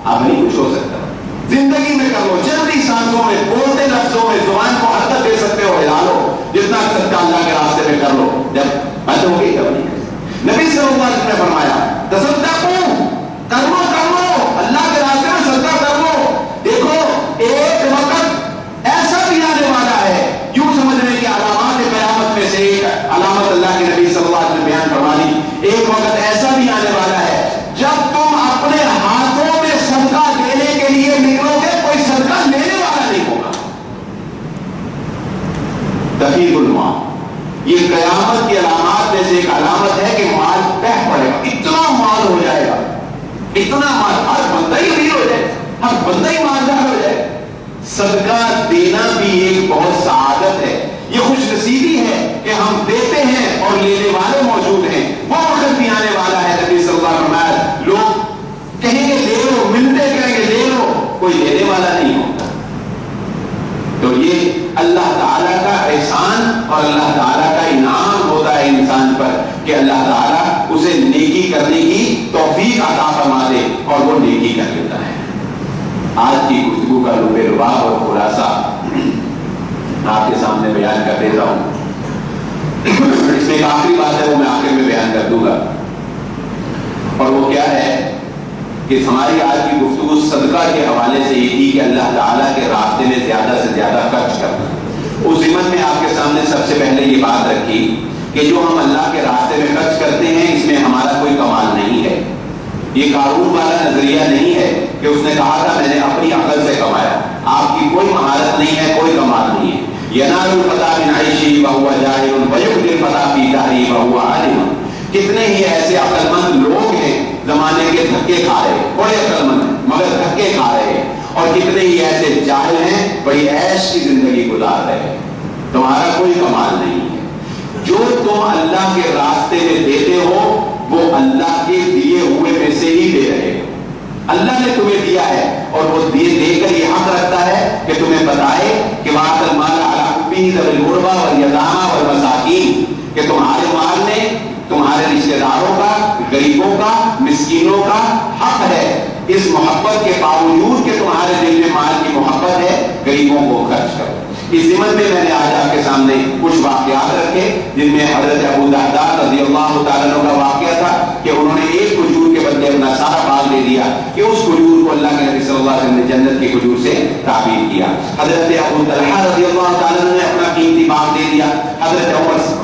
اب نہیں کچھ ہو سکتا۔ زندگی میں کر لو، جلدی سانسوں میں، بولتے لفظوں میں، زبان کو حرکت دے سکتے ہو ہلا لو، جتنا صدقہ اللہ کے راستے میں کر لو، جب بند ہو گئی تب نہیں کر سکتے۔ نبی صلی اللہ علیہ وسلم نے فرمایا تصدقوا، کر لو اللہ کے راستے میں صدقہ کر لو۔ دیکھو ایک وقت ایسا بھی آنے والا ہے، یوں سمجھنے کی علامات قیامت میں سے ایک علامت اللہ کے نبی صلی اللہ علیہ وسلم نے بیان فرما دی، ایک وقت ایسا بھی آنے والا ہے جب تم اپنے ہاتھوں میں صدقہ دینے کے لیے نکلو گے کوئی صدقہ لینے والا نہیں ہوگا۔ تفیض المال، یہ قیامت کی علامات میں سے ایک علامت ہے کہ مال بہہ پڑے گا، اتنا مال ہو جائے گا، اتنا مال، ہر بندہ ہی امیر ہو جائے، ہر بندہ ہی مالدار ہو جائے۔ صدقہ دینا بھی ایک بہت سعادت ہے، یہ خوش نصیبی ہے کہ ہم دیتے ہیں اور لینے والے موجود ہیں۔ وہ وقت بھی آنے والا ہے، نبی صلی اللہ علیہ وسلم لوگ کہیں گے لے لو، ملتے کہیں گے لے لو، کوئی لینے والا نہیں ہوتا۔ تو یہ اللہ تعالیٰ کا احسان اور اللہ تعالیٰ کا انعام ہوتا ہے انسان پر کہ اللہ تعالیٰ اسے نیکی کرنے کی توفیق عطا فرما دے اور وہ نیکی کر لیتا ہے۔ آج کی گفتگو کا لب لباب اور خلاصہ آپ کے سامنے بیان کر دیتا ہوں۔ اس میں ایک آخری بات ہے وہ میں آخر میں بیان کر دوں گا۔ کہ ہماری آج کی گفتگو صدقہ کے حوالے سے یہ تھی کہ اللہ تعالیٰ کے راستے میں زیادہ سے زیادہ خرچ کرنا. اس ضمن میں آپ کے سامنے سب سے پہلے یہ بات رکھی کہ جو ہم اللہ کے راستے میں خرچ کرتے ہیں اس میں ہمارا کوئی کمال نہیں ہے. یہ قارون والا نظریہ نہیں ہے کہ اس نے کہا تھا میں نے اپنی عقل سے کمایا. آپ کی کوئی مہارت نہیں ہے, کوئی کمال نہیں ہے. ینال الفتى من عیشہ وہو جاہل ویؤتی الفتى فی دہرہ وہو عالم. کتنے ہی ایسے عقل مند لوگ ہیں زمانے کے دھکے کھا رہے, بڑے عقل مند ہیں مگر دھکے کھا رہے ہیں, اور کتنے ہی ایسے جاہل ہیں بڑی عیش کی زندگی گزار رہے ہیں. تمہارا کوئی کمال نہیں ہے. جو تم اللہ کے راستے میں دیتے ہو وہ اللہ کے دیے ہوئے میں سے ہی دے رہے ہو. اللہ نے تمہیں دیا ہے اور وہ دے کر یہ حق رکھتا ہے کہ تمہیں بتائے کہ وَآتَى الْمَالَ عَلَىٰ حُبِّهِ ذَوِي الْقُرْبَىٰ وَالْيَتَامَىٰ وَالْمَسَاكِينِ کہ تمہارے مال میں تمہارے رشتہ داروں کا, غریبوں کا, مسکینوں کا حق ہے. اس محبت کے باوجود کہ تمہارے دل میں مال کی محبت ہے, غریبوں کو خرچ کرو. اس ضمن میں نے آج آپ کے سامنے کچھ واقعات رکھے جن میں حضرت ابو درداء رضی اللہ تعالیٰ عنہ کا واقعہ تھا کہ انہوں نے ایک کھجور کے بدلے اپنا سارا باغ دے دیا کہ اس کھجور کو اللہ کے نبی صلی اللہ علیہ وسلم نے جنت کی کھجور سے تعبیر کیا. حضرت ابو طلحہ رضی اللہ تعالیٰ عنہ نے اپنا قیمتی باغ دے دیا. حضرت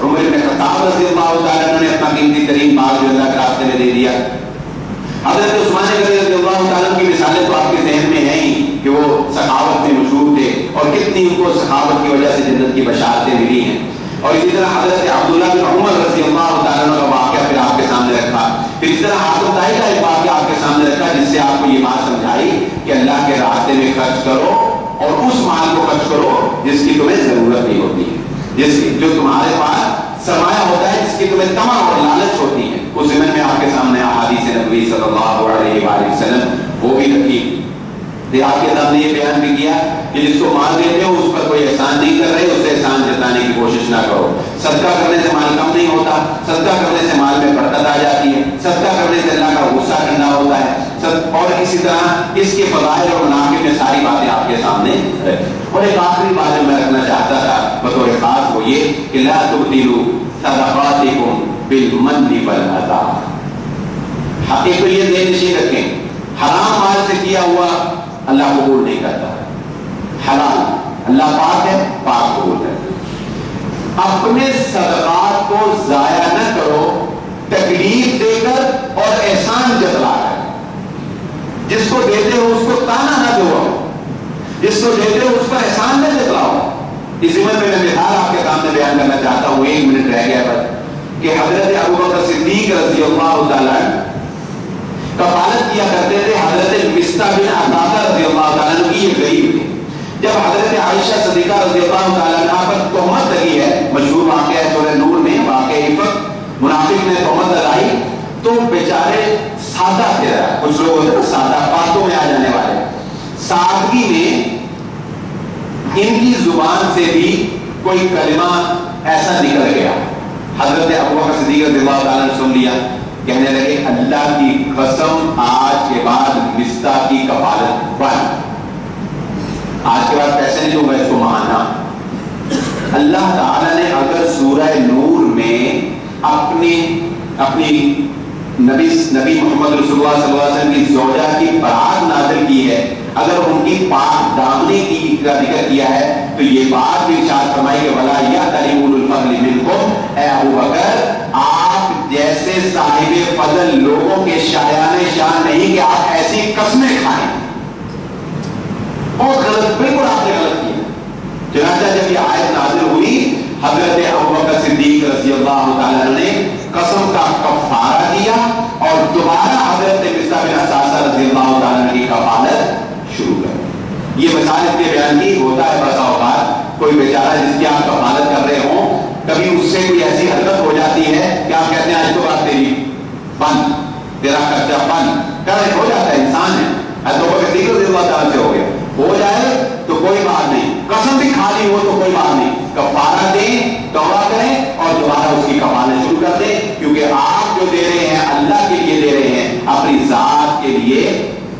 عمر بن خطاب رضی اللہ تعالیٰ عنہ نے اپنا قیمتی ترین باغ جو اللہ کے راستے میں دے دیا. حضرت عثمان غنی رضی اللہ تعالیٰ کی مثالیں تو آپ کے ذہن میں ہیں ہی کہ وہ سخاوت میں مشہور تھے اور کتنی ان کو سخاوت کی وجہ سے جنت کی بشارتیں ملی ہیں. اور اسی طرح حضرت عبداللہ بن عمر رضی اللہ تعالیٰ عنہ کا واقعہ پھر آپ کے سامنے رکھا. پھر اس طرح حاتم طائی کا ایک واقعہ آپ کے سامنے رکھا جس سے آپ کو یہ بات سمجھائی کہ اللہ کے راستے میں خرچ کرو اور اس مال کو خرچ کرو جس کی تمہیں ضرورت نہیں ہوتی ہے, جو تمہارے پاس سرمایہ ہوتا ہے, جس کی تمہیں تمنا اور لالچ ہوتی ہے. اس ضمن میں آپ کے سامنے احادیث نبوی صلی اللہ علیہ وآلہ وسلم وہ بھی رکھی. آپ کے سامنے یہ بیان بھی کیا کہ جس کو مال دیتے ہو اس پر کوئی احسان نہیں کر رہے, اسے احسان جتانے کی کوشش نہ کرو. صدقہ کرنے سے مال کم نہیں ہوتا, صدقہ کرنے سے مال میں برکت آ جاتی ہے, صدقہ کرنے سے اللہ کا غصہ ٹھنڈا ہوتا ہے. اور اسی طرح اس کے فضائل اور مناقب میں ساری باتیں آپ کے سامنے رکھی. اور ایک آخری بات جو میں رکھنا چاہتا تھا بطور خاص وہ یہ کہ لا تبطلوا صدقاتکم بالمن والعطا. ایک تو یہ ذہن نشین رکھیں, حرام مال سے کیا ہوا اللہ قبول نہیں کرتا, حلال اللہ پاک ہے, پاک قبول کرتا ہے. اپنے صدقات کو ضائع نہ کرو تکلیف دے کر اور احسان جتلا کر. جس کو دیتے ہو اس کو تانا نہ دو, جس کو دیتے ہو اس پر احسان نہ جتلاؤ. اس ضمن میں مثال آپ کے سامنے بیان کرنا چاہتا ہوں, 1 منٹ رہ گیا بس, کہ حضرت ابوبکر صدیق رضی اللہ تعالیٰ کفالت کیا کرتے تھے حضرت مصطح بن عثاصہ رضی اللہ تعالیٰ کی یہ غریب تھے. جب حضرت عائشہ صدیقہ رضی اللہ تعالیٰ پر تہمت لگی ہے, مشہور واقعہ ہے سورہ نور میں, واقعہ عفت, منافق نے تہمت لگائی تو بیچارے سادہ تھے. کچھ لوگ ہوتے ہیں سادہ, باتوں میں آ جانے والے, سادگی میں ان کی زبان سے بھی کوئی کلمہ ایسا نکل گیا. حضرت ابوبکر صدیق رضی اللہ تعالیٰ نے سن لیا, کہنے لگے اللہ کی قسم آج کے بعد مصطح کی کفالت بند, آج کے بعد پیسے نہیں دوں گا اس کو مہانا. اللہ تعالیٰ نے اگر سورہ نور میں اپنی نبی محمد رسول اللہ صلی اللہ علیہ وسلم کی زوجہ کی برات نازل کی ہے, اگر ان کی پاک دامنی کی ذکر کیا ہے تو یہ بات بھی ارشاد فرمائی کہ ولا یأتل اولو الفضل منکم, اے ابوبکر آپ جیسے صاحب فضل لوگوں کے شایان شان نہیں کہ آپ ایسی قسمیں کھائیں. بہت غلط, بالکل آپ نے غلط کیا. چنانچہ جب یہ آیت نازل ہوئی حضرت ابوبکر صدیق رضی اللہ تعالیٰ نے قسم کا کفارہ دیا اور دوبارہ حضرت مصطح بن عثاصہ رضی اللہ تعالیٰ کی کفالت شروع کر. یہ مثال اس کے بیان کی ہوتا ہے بسا اوقات کوئی بیچارہ جس کی آپ کفالت کر رہے ہوں, کبھی اس سے کوئی ایسی حرکت ہو جاتی ہے کہ آپ کہتے ہیں آج تو بات تیری بند, تیرا خرچہ بند کر ہو جاتا ہے. انسان ہے, ابوبکر صدیق رضی اللہ تعالیٰ سے ہو گیا, ہو جائے تو کوئی بات نہیں, قسم بھی کھا لی ہو تو کوئی بات نہیں, کفارہ دیں, توبہ کریں اور دوبارہ اس کی کفالت شروع کر دیں, کیونکہ آپ جو دے رہے ہیں اللہ کے لیے دے رہے ہیں, اپنی ذات کے لیے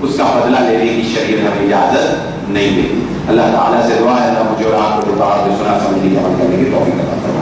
اس کا بدلہ لینے کی شریعت ہمیں اجازت نہیں دیتی. اللہ تعالیٰ سے دعا ہے اللہ مجھے اور آپ کو جو بات سنا سمجھنے کی عمل کرنے کی توفیق عطا فرمائے.